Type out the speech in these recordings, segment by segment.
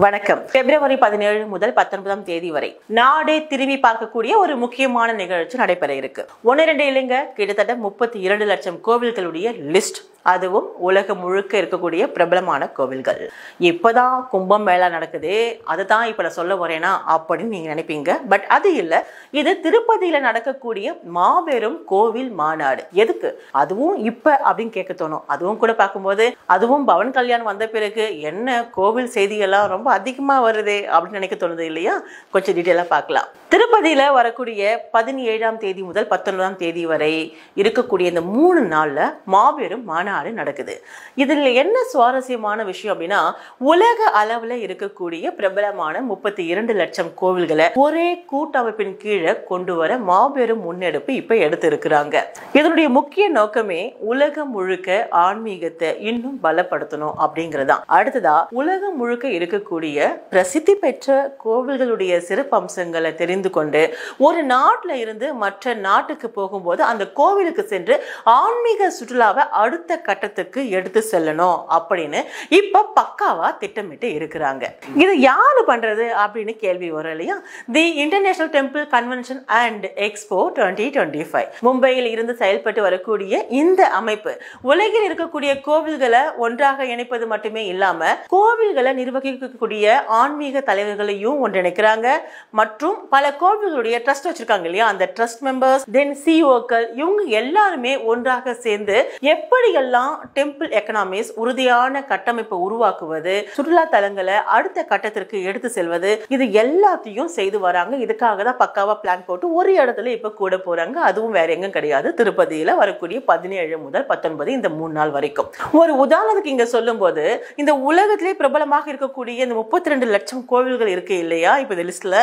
வணக்கம். பிப்ரவரி 17 முதல் 19 தேதி வரை நாடே திரும்பி பார்க்கக்கூடிய ஒரு முக்கியமான நிகழ்ச்சி நடைபெற இருக்கு. 1-2 இல்லைங்க, கிட்டத்தட்ட 32 லட்சம் கோவில்களுடைய லிஸ்ட். அதுவும் உலகம் முழுக்க இருக்கக்கூடிய பிரபலமான கோவில்கள். இப்பதான் கும்பம் மேளா நடக்குது, அதுதான் இப்ப நான் சொல்ல வரேனா அப்படின்னு நீங்க நினைப்பீங்க. பட் அது இல்ல, இது திருப்பதியில நடக்கக்கூடிய மாபெரும் கோவில் மாநாடு. எதுக்கு அதுவும் இப்ப அப்படின்னு கேட்க தோணும். அதுவும் கூட பார்க்கும்போது அதுவும் பவன் கல்யாணம் வந்த பிறகு என்ன கோவில் செய்தியெல்லாம் ரொம்ப அதிகமா வருது அப்படின்னு நினைக்க தோணுது இல்லையா? கொஞ்சம் டீட்டெயிலா பார்க்கலாம். திருப்பதியில வரக்கூடிய 17ஆம் தேதி முதல் 19ஆம் தேதி வரை இருக்கக்கூடிய இந்த 3 நாள்ல மாபெரும் மாநாடு நடக்குது. இதுல என்ன சுவாரஸ்யமான விஷயம் அப்படின்னா, உலக அளவுல இருக்கக்கூடிய பிரபலமான 32 லட்சம் கோவில்களை ஒரே கூட்டமைப்பின் கீழே கொண்டு வர மாபெரும் முன்னெடுப்பு இப்ப எடுத்து இருக்கிறாங்க. இதனுடைய முக்கிய நோக்கமே உலகம் முழுக்க ஆன்மீகத்தை இன்னும் பலப்படுத்தணும் அப்படிங்கறதான். அடுத்ததா உலகம் முழுக்க இருக்கக்கூடிய பிரசித்தி பெற்ற கோவில்களுடைய சிறப்பம்சங்களை தெரிந்து கொண்டு ஒரு நாட்டுல இருந்து மற்ற நாட்டுக்கு போகும்போது அந்த கோவிலுக்கு சென்று ஆன்மீக சுற்றுலாவை அடுத்த கட்டத்துக்கு எடுத்து செல்லணும் அப்படின்னு இப்ப பக்காவா திட்டமிட்டு இருக்கிறாங்க. இது யாரு பண்றது அப்படின்னு கேள்வி வரும் இல்லையா? தி international temple convention and expo 2025 மும்பையில் இருந்து செயல்பட்டு வரக்கூடிய இந்த அமைப்பு உலகில் இருக்கக்கூடிய கோவில்களை ஒன்றாக இணைப்பது மட்டுமே இல்லாம கோவில்களை நிர்வகிக்கக்கூடிய ஆன்மீக தலைவர்களையும் ஒன்றிணைக்கிறாங்க. மற்றும் பல கோவில்களுடைய ட்ரஸ்ட் வச்சிருக்காங்க இல்லையா, அந்த ட்ரஸ்ட் மெம்பர்ஸ், தென் சிஓக்கள், இவங்க எல்லாருமே ஒன்றாக சேர்ந்து எப்படியெல்லாம் டெம்பிள் எக்கனாமிஸ் உறுதியான கட்டமைப்பை உருவாக்குவது, சுற்றுலா தலங்களை அடுத்த கட்டத்திற்கு எடுத்து செல்வது, இது எல்லாத்தையும் செய்து வராங்க. இதுக்காக தான் பக்காவா பிளான் போட்டு ஒரு இடத்துல இப்ப கூட போறாங்க. அதுவும் வேற எங்கும் கிடையாது, திருப்பதியில வரக்கூடிய 17 முதல் 19 இந்த 3 நாள் வரைக்கும். ஒரு உதாரணத்துக்கு இங்க சொல்லும் போது, இந்த உலகத்திலே பிரபலமாக இருக்கக்கூடிய இந்த 32 லட்சம் கோவில்கள் இருக்கு இல்லையா, இப்ப இந்த லிஸ்ட்ல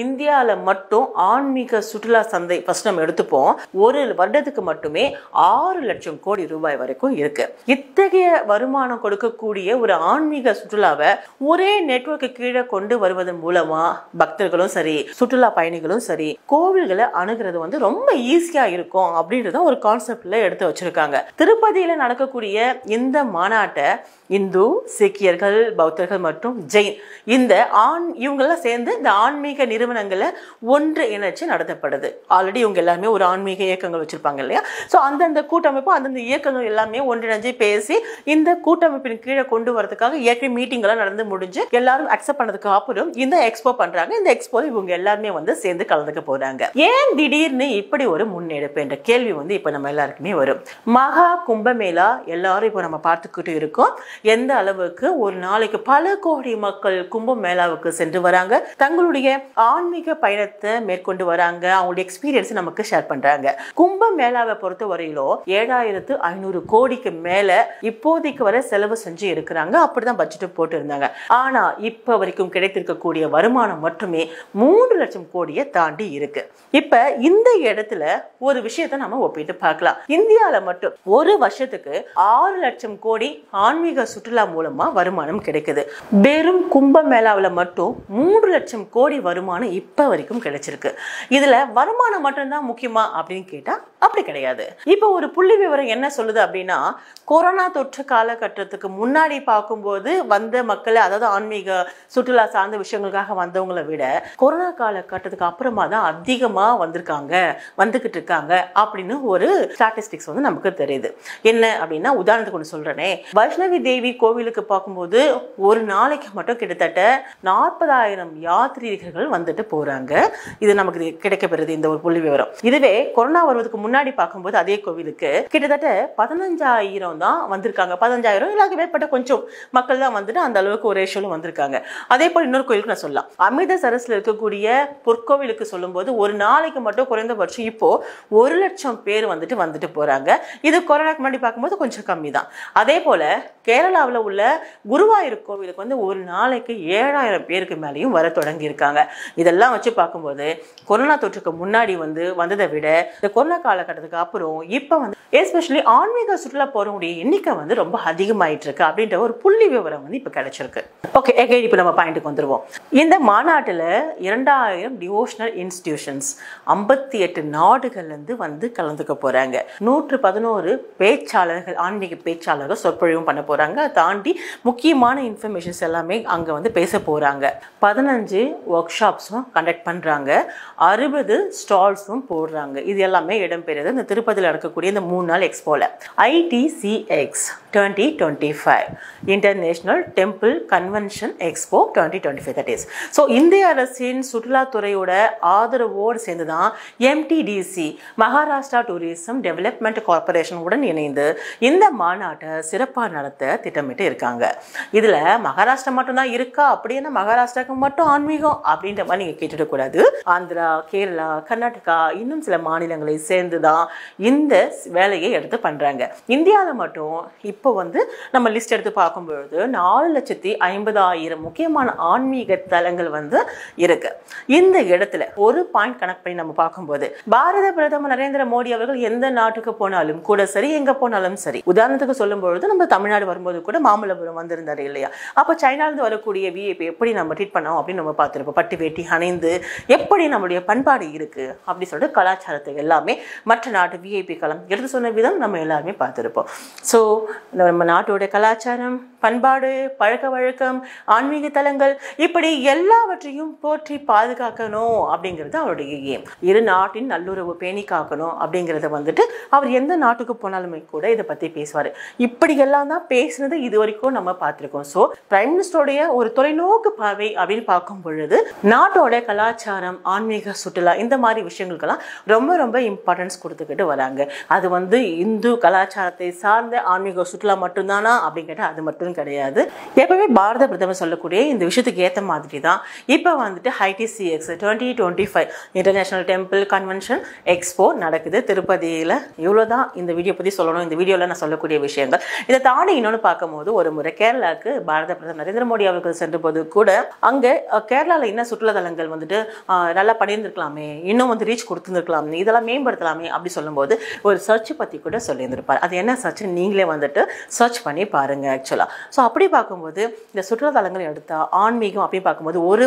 இந்தியால மட்டும் ஆன்மீக சுற்றுலா சந்தை ஃபர்ஸ்ட் நம்ம எடுத்துப்போம், ஒரு வருடத்துக்கு மட்டுமே 6 லட்சம் கோடி ரூபாய் வரைக்கும் இருக்கு. இத்தகைய வருமானம் கொடுக்கக்கூடிய ஒரு ஆன்மீக சுற்றுலாவை ஒரே நெட்வொர்க்கு கீழே கொண்டு வருவதன் மூலமா பக்தர்களும் சரி, சுற்றுலா பயணிகளும் சரி, கோவில்களை அணுகிறது வந்து ரொம்ப ஈஸியா இருக்கும் அப்படின்றத ஒரு கான்செப்ட்ல எடுத்து வச்சிருக்காங்க. திருப்பதியில நடக்கக்கூடிய இந்த மாநாட்டை இந்து, சீக்கியர்கள், பௌத்தர்கள் மற்றும் ஜெயின் இந்த இவங்கெல்லாம் சேர்ந்து இந்த ஆன்மீக நிறுவனங்களை ஒன்று இணைச்சு நடத்தப்படுது. ஆல்ரெடி இவங்க எல்லாமே ஒரு ஆன்மீக இயக்கங்கள் வச்சிருப்பாங்க இல்லையா? ஸோ அந்தந்த கூட்டமைப்பு அந்தந்த இயக்கங்கள் எல்லாமே ஒன்றிணைஞ்சு பேசி இந்த கூட்டமைப்பின் கீழே கொண்டு வரதுக்காக ஏற்கனவே மீட்டிங் எல்லாம் நடந்து முடிஞ்சு எல்லாரும் அக்செப்ட் பண்ணதுக்கு அப்புறம் இந்த எக்ஸ்போ பண்றாங்க. இந்த எக்ஸ்போ இவங்க எல்லாருமே வந்து சேர்ந்து கலந்துக்க போறாங்க. ஏன் திடீர்னு இப்படி ஒரு முன்னெடுப்பு என்ற கேள்வி வந்து இப்ப நம்ம எல்லாருக்குமே வரும். மகா கும்பமேளா எல்லாரும் இப்போ நம்ம பார்த்துக்கிட்டு இருக்கோம். எந்த அளவுக்கு ஒரு நாளைக்கு பல கோடி மக்கள் கும்பமேளாவுக்கு சென்று வராங்க, தங்களுடைய ஆன்மீக பயணத்தை மேற்கொண்டு வராங்க, அவங்களுடைய எக்ஸ்பீரியன்ஸ் நமக்கு ஷேர் பண்றாங்க. கும்பமேளாவை பொறுத்த வரையிலும் 7500 கோடிக்கு மேல இப்போதைக்கு வரை செலவு செஞ்சு இருக்கிறாங்க. அப்படிதான் பட்ஜெட் போட்டு இருந்தாங்க. ஆனா இப்ப வரைக்கும் கிடைத்திருக்கக்கூடிய வருமானம் மட்டுமே 3 லட்சம் கோடியை தாண்டி இருக்கு. இப்ப இந்த இடத்துல ஒரு விஷயத்தை நம்ம ஒப்பிட்டு பார்க்கலாம். இந்தியால மட்டும் ஒரு வருஷத்துக்கு 6 லட்சம் கோடி ஆன்மீக சுற்றுலா மூலமா வருமானம் கிடைக்குது. வெறும் கும்பமேளாவில் மட்டும் 3 லட்சம் கோடி வருமானம் இப்ப வரைக்கும் கிடைச்சிருக்கு. இதுல வருமானம் மட்டும்தான் முக்கியமா அப்படின்னு கேட்டா அப்படி கிடையாது. இப்ப ஒரு புள்ளி விவரம் என்ன சொல்லுது அப்படின்னா, கொரோனா தொற்று காலகட்டத்துக்கு முன்னாடி பார்க்கும்போது வந்த மக்களை, அதாவது ஆன்மீக சுற்றுலா சார்ந்த விஷயங்களுக்காக வந்தவங்களை விட கொரோனா காலகட்டத்துக்கு அப்புறமா தான் அதிகமா வந்திருக்காங்க, வந்துகிட்டு இருக்காங்க அப்படின்னு ஒரு ஸ்டாட்டிஸ்டிக்ஸ் வந்து நமக்கு தெரியுது. என்ன அப்படின்னா, உதாரணத்துக்கு ஒன்று சொல்றேனே, வைஷ்ணவி தேவி கோவிலுக்கு பார்க்கும்போது ஒரு நாளைக்கு மட்டும் கிட்டத்தட்ட 40,000 யாத்ரீகர்கள் வந்துட்டு போறாங்க. இது நமக்கு கிடைக்கப்பெறுது இந்த ஒரு புள்ளி விவரம். இதுவே கொரோனா வருவதற்கு முன்னாடி பார்க்கும்போது அதே கோவிலுக்கு கிட்டத்தட்ட 15,000 தான் வந்திருக்காங்க. 15,000 இல்லாத மேற்பட்ட கொஞ்சம் மக்கள் தான் வந்துட்டு அந்த அளவுக்கு ஒரு ரேஷியோல வந்திருக்காங்க. அதே போல இன்னொரு கோயிலுக்கு நான் சொல்லலாம், அமிர்தசரஸ்ல இருக்கக்கூடிய பொற்கோவிலுக்கு சொல்லும் போது ஒரு நாளைக்கு மட்டும் குறைந்தபட்சம் இப்போ 1 லட்சம் பேர் வந்துட்டு போறாங்க. இது கொரோனாக்கு முன்னாடி பார்க்கும்போது கொஞ்சம் கம்மி தான். அதே போல கேரளாவில் உள்ள குருவாயூர் கோவிலுக்கு வந்து ஒரு நாளைக்கு 7,000 பேருக்கு மேலேயும் வர தொடங்கி இருக்காங்க. இதெல்லாம் வச்சு பார்க்கும்போது கொரோனா தொற்றுக்கு முன்னாடி வந்ததை விட இந்த கொரோனா காலகட்டத்துக்கு அப்புறம் இப்ப வந்து எஸ்பெஷலி ஆன்மீக சுற்றுலா சுற்றுலா போறவங்களுடைய எண்ணிக்கை வந்து ரொம்ப அதிகமாயிட்டு இருக்கு அப்படின்ற ஒரு புள்ளி விவரம் வந்து இப்ப கிடைச்சிருக்கு. ஓகே, இப்போ நம்ம பாயிண்ட்டுக்கு வந்துருவோம். இந்த மாநாட்டில் 2000 டிவோஷனல் இன்ஸ்டிடியூஷன்ஸ் 58 நாடுகள்ல இருந்து வந்து கலந்துக்க போறாங்க. 111 பேச்சாளர்கள், ஆன்மீக பேச்சாளர்கள் சொற்பொழிவும் பண்ண போறாங்க. தாண்டி முக்கியமான இன்ஃபர்மேஷன்ஸ் எல்லாமே அங்க வந்து பேச போறாங்க. 15 ஒர்க் ஷாப்ஸும் கண்டக்ட் பண்றாங்க. 60 ஸ்டால்ஸும் போடுறாங்க. இது எல்லாமே இடம்பெறுது இந்த திருப்பதியில் நடக்கக்கூடிய இந்த 3 நாள் எக்ஸ்போல. ITCX 2025 international temple convention expo 2025 that is. So இந்திய அரசின் சுற்றுலாத்துறையோட ஆதரவோடு சேர்ந்துதான் MTDC Maharashtra tourism development corporation உடன் இணைந்து இந்த மாநாட்டை சிறப்பாக நடத்த திட்டமிட்டு இருக்காங்க. இதுல மகாராஷ்டிரா மட்டும் தான் இருக்கா அப்படின்னா மகாராஷ்டிராவுக்கு மட்டும் ஆன்மீகம் அப்படின்ற மாதிரி நீங்க கேட்டுடக்கூடாது. ஆந்திரா, கேரளா, கர்நாடகா இன்னும் சில மாநிலங்களை சேர்ந்துதான் இந்த வேலையை எடுத்து பண்றாங்க. இந்தியாவில் மட்டும் இப்போ வந்து நம்ம லிஸ்ட் எடுத்து பார்க்கும்பொழுது 4,50,000 முக்கியமான ஆன்மீக தலங்கள் வந்து இருக்கு. இந்த இடத்துல ஒரு பாயிண்ட் கனெக்ட் பண்ணி நம்ம பார்க்கும்போது பாரத பிரதமர் நரேந்திர மோடி அவர்கள் எந்த நாட்டுக்கு போனாலும் கூட சரி, எங்க போனாலும் சரி, உதாரணத்துக்கு சொல்லும் பொழுது நம்ம தமிழ்நாடு வரும்போது கூட மாமல்லபுரம் வந்திருந்தாரு இல்லையா? அப்ப சைனால இருந்து வரக்கூடிய VIP எப்படி நம்ம ட்ரீட் பண்ணோம் அப்படின்னு நம்ம பார்த்திருப்போம். பட்டு வேட்டி அணிந்து எப்படி நம்மளுடைய பண்பாடு இருக்கு அப்படி சொல்லிட்டு கலாச்சாரத்தை எல்லாமே மற்ற நாட்டு VIP களம் எடுத்து சொன்ன விதம் நம்ம எல்லாருமே பார்த்திருப்போம். ஸோ நம்ம நாட்டோட கலாச்சாரம், பண்பாடு, பழக்க வழக்கம், ஆன்மீக தலங்கள் இப்படி எல்லாவற்றையும் போற்றி பாதுகாக்கணும் அப்படிங்கிறது அவருடைய ஏம். இரு நாட்டின் நல்லுறவு பேணி காக்கணும் அப்படிங்கிறத வந்துட்டு அவர் எந்த நாட்டுக்கு போனாலுமே கூட இதை பத்தி பேசுவாரு. இப்படி எல்லாம் தான் பேசுனது இது வரைக்கும் நம்ம பார்த்திருக்கோம். ஸோ பிரைம் மினிஸ்டருடைய ஒரு தொலைநோக்கு பார்வை அப்படின்னு பார்க்கும் பொழுது நாட்டோட கலாச்சாரம், ஆன்மீக சுற்றுலா இந்த மாதிரி விஷயங்களுக்கெல்லாம் ரொம்ப ரொம்ப இம்பார்ட்டன்ஸ் கொடுத்துக்கிட்டு வராங்க. அது வந்து இந்து கலாச்சாரத்தை சார்ந்த ஆன்மீக சுற்றுலா மட்டும்தானா அப்படின்னு கேட்டால் அது மட்டும் கிடையாது. எப்பவுமே பாரத பிரதமர் சொல்லக்கூடிய இந்த விஷயத்துக்கு ஏற்ற மாதிரி தான் இப்போ வந்துட்டு ITCX 2025 international temple convention expo நடக்குது திருப்பதியில். இவ்வளோதான் இந்த வீடியோ பற்றி சொல்லணும். இந்த வீடியோவில் நான் சொல்லக்கூடிய விஷயங்கள். இதை தாண்டி இன்னொன்று பார்க்கும்போது ஒரு முறை கேரளாவுக்கு பாரத பிரதமர் நரேந்திர மோடி அவர்கள் சென்ற போது கூட அங்கே கேரளாவில் என்ன சுற்றுலா தலங்கள் வந்துட்டு நல்லா பண்ணியிருந்திருக்கலாமே, இன்னும் வந்து ரீச் கொடுத்துருக்கலாமே, இதெல்லாம் மேம்படுத்தலாமே அப்படி சொல்லும்போது ஒரு சர்ச் பற்றி கூட சொல்லியிருந்திருப்பார். அது என்ன சர்ச் நீங்களே வந்துட்டு சர்ச் பண்ணி பாருங்க. ஆக்சுவலாக ஸோ அப்படி பார்க்கும்போது இந்த சுற்றுலா தலங்களை எடுத்தா ஆன்மீகம் அப்படின்னு பார்க்கும்போது ஒரே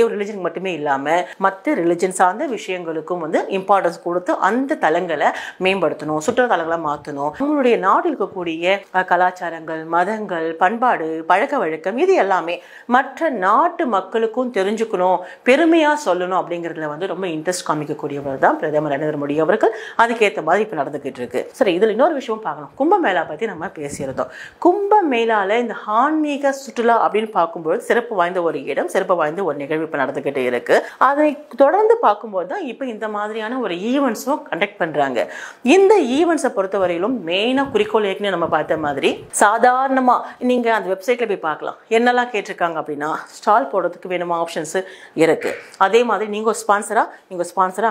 ஒரு ரிலிஜன் மட்டுமே இல்லாமல் மற்ற ரிலிஜன் சார்ந்த விஷயங்களுக்கும் வந்து இம்பார்ட்டன்ஸ் கொடுத்து அந்த தலங்களை மேம்படுத்தணும், சுற்றுலா தலங்களை மாற்றணும். நம்மளுடைய நாட்டில் இருக்கக்கூடிய கலாச்சாரங்கள், மதங்கள், பண்பாடு, பழக்க வழக்கம் இது எல்லாமே மற்ற நாட்டு மக்களுக்கும் தெரிஞ்சுக்கணும், பெருமையாக சொல்லணும் அப்படிங்கிறதுல வந்து ரொம்ப இன்ட்ரெஸ்ட் காமிக்கக்கூடியவர் தான் பிரதமர் நரேந்திர மோடி அவர்கள். அதுக்கேற்ற மாதிரி இப்போ நடந்துகிட்டு இருக்கு. சரி, இதில் இன்னொரு விஷயம் பார்க்கலாம். கும்பமேளா பற்றி நம்ம பேசியிருந்தோம். கும்பமேளால இந்த ஆன்மீக சுற்றுலா அப்படின்னு பார்க்கும்போது சிறப்பு வாய்ந்த ஒரு இடம், சிறப்பு வாய்ந்த ஒரு நிகழ்வு இப்போ நடந்துகிட்டு இருக்கு. அதை தொடர்ந்து பார்க்கும்போது தான் இப்போ இந்த மாதிரியான ஒரு ஈவெண்ட்ஸும் கண்டக்ட் பண்றாங்க. இந்த ஈவெண்ட்ஸை பொறுத்தவரையிலும் மெயினாக குறிக்கோள் ஏற்கனவே நம்ம பார்த்த மாதிரி சாதாரணமா நீங்க அந்த வெப்சைட்ல போய் பார்க்கலாம். என்னெல்லாம் கேட்டிருக்காங்க அப்படின்னா ஸ்டால் போடுறதுக்கு வேணுமா ஆப்ஷன்ஸ் இருக்கு. அதே மாதிரி நீங்க ஒரு ஸ்பான்சரா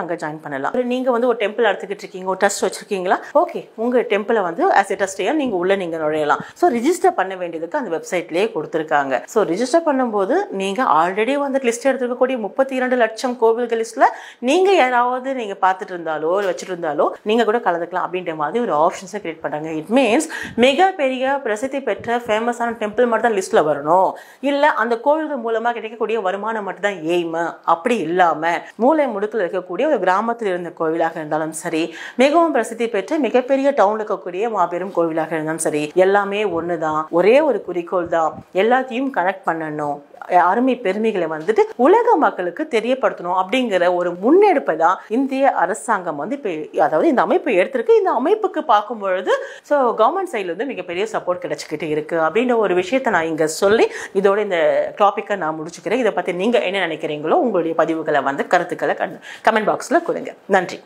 அங்கே ஜாயின் பண்ணலாம். நீங்க வந்து ஒரு டெம்பிள் எடுத்துக்கிட்டு இருக்கீங்க, ஒரு ட்ரஸ்ட் வச்சிருக்கீங்களா, ஓகே, உங்க டெம்பிளை வந்து ஆஸ் எ ட்ரஸ்டையா நீங்க உள்ள நீங்க நுழையலாம். ஸோ ரிஜிஸ்டர் பண்ண வேண்டியதுக்கு அந்த வெப்சைட்லேயே கொடுத்துருக்காங்க. ஸோ ரிஜிஸ்டர் பண்ணும்போது நீங்கள் ஆல்ரெடி வந்து லிஸ்ட் எடுத்துருக்கக்கூடிய 32 லட்சம் கோவில்கள் லிஸ்ட்டில் நீங்கள் யாராவது நீங்கள் பார்த்துட்டு இருந்தாலோ வச்சுட்டு இருந்தாலோ நீங்கள் கூட கலந்துக்கலாம் அப்படின்ற மாதிரி ஒரு ஆப்ஷன்ஸை கிரியேட் பண்ணுறாங்க. இட் மீன்ஸ் மிகப்பெரிய பிரசித்தி பெற்ற ஃபேமஸான டெம்பிள் மட்டும் தான் லிஸ்ட்டில் வரணும், இல்லை அந்த கோவில்கள் மூலமாக கிடைக்கக்கூடிய வருமானம் மட்டும் தான் எய்ம் அப்படி இல்லாமல் மூலை முடுக்கில் இருக்கக்கூடிய ஒரு கிராமத்தில் இருந்த கோவிலாக இருந்தாலும் சரி, மிகவும் பிரசித்தி பெற்ற மிகப்பெரிய டவுனில் இருக்கக்கூடிய மாபெரும் கோவிலாக இருந்தாலும் சரி, எல்லாமே ஒன்று தான், ஒரே ஒரு குறிக்கோள் தான், எல்லாத்தையும் கனெக்ட் பண்ணணும், அருமை பெருமைகளை வந்துட்டு உலக மக்களுக்கு தெரியப்படுத்தணும் அப்படிங்கிற ஒரு முன்னெடுப்பை தான் இந்திய அரசாங்கம் வந்து இப்போ அதாவது இந்த அமைப்பு எடுத்திருக்கு. இந்த அமைப்புக்கு பார்க்கும் பொழுது ஸோ கவர்மெண்ட் சைட்ல இருந்து மிகப்பெரிய சப்போர்ட் கிடைச்சிக்கிட்டு இருக்கு அப்படின்ற ஒரு விஷயத்தை நான் இங்க சொல்லி இதோட இந்த டாபிக்கை நான் முடிச்சுக்கிறேன். இதை பத்தி நீங்க என்ன நினைக்கிறீங்களோ உங்களுடைய பதிவுகளை வந்து கருத்துக்களை கமெண்ட் பாக்ஸ்ல கொடுங்க. நன்றி.